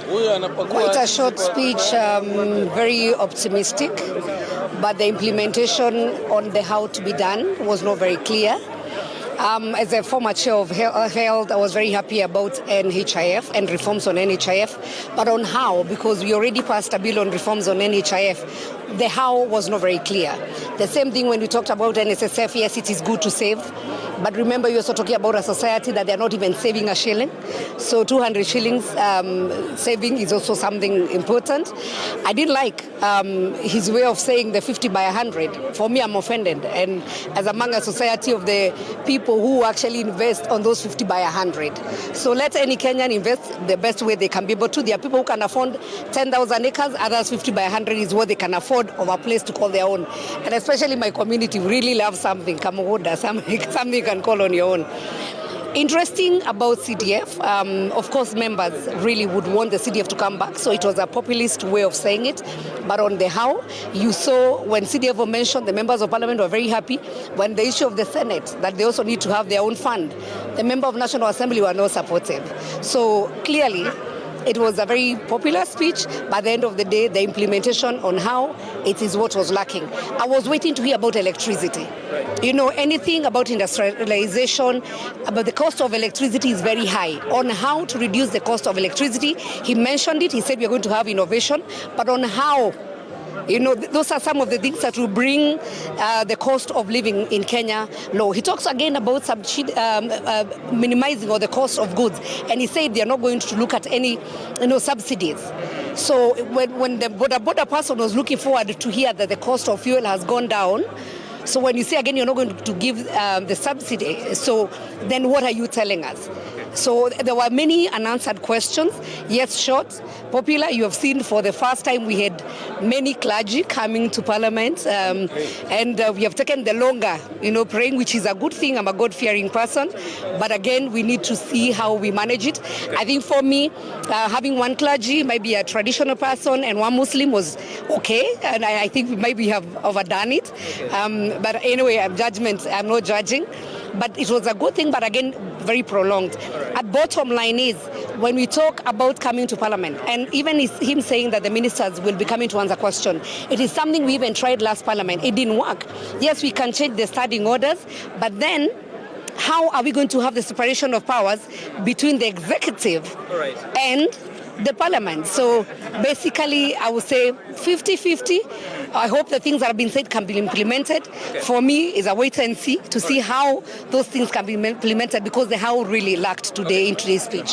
Quite a short speech, very optimistic, but the implementation on the how to be done was not very clear. As a former chair of health, I was very happy about NHIF and reforms on NHIF, but on how, because we already passed a bill on reforms on NHIF, the how was not very clear. The same thing when we talked about NSSF, yes, it is good to save, but remember you're also talking about a society that they're not even saving a shilling. So 200 shillings saving is also something important. I didn't like his way of saying the 50 by 100. For me, I'm offended. And as among a society of the people who actually invest on those 50 by 100. So let any Kenyan invest the best way they can be able to. There are people who can afford 10,000 acres, others 50 by 100 is what they can afford of a place to call their own. And especially my community really loves something, something you can call on your own. Interesting about CDF, of course members really would want the CDF to come back, so it was a populist way of saying it. But on the how, you saw when CDF were mentioned, the members of parliament were very happy. When the issue of the Senate, that they also need to have their own fund, the member of National Assembly were not supportive. So clearly, it was a very popular speech, but at the end of the day, the implementation on how, it is what was lacking. I was waiting to hear about electricity. You know, anything about industrialization, about the cost of electricity is very high. On how to reduce the cost of electricity, he mentioned it, he said we're going to have innovation, but on how, you know, those are some of the things that will bring the cost of living in Kenya low. He talks again about minimizing all the cost of goods, and he said they're not going to look at any, subsidies. So when the border person was looking forward to hear that the cost of fuel has gone down, so when you say again you're not going to give the subsidy, so then what are you telling us? So there were many unanswered questions. Yes, short, popular. You have seen for the first time we had many clergy coming to parliament, and we have taken the longer, praying, which is a good thing. I'm a God-fearing person, but again, we need to see how we manage it. I think for me, having one clergy, maybe a traditional person, and one Muslim was okay, and I think we maybe have overdone it. But anyway, I'm not judging. But it was a good thing, but again, very prolonged. At bottom line is, when we talk about coming to parliament, and even him saying that the ministers will be coming to answer question, it is something we even tried last parliament. It didn't work. Yes, we can change the standing orders, but then how are we going to have the separation of powers between the executive and the parliament? So basically, I would say 50-50. I hope the things that have been said can be implemented. For me, is a wait and see to see how those things can be implemented, because the how really lacked today in today's speech.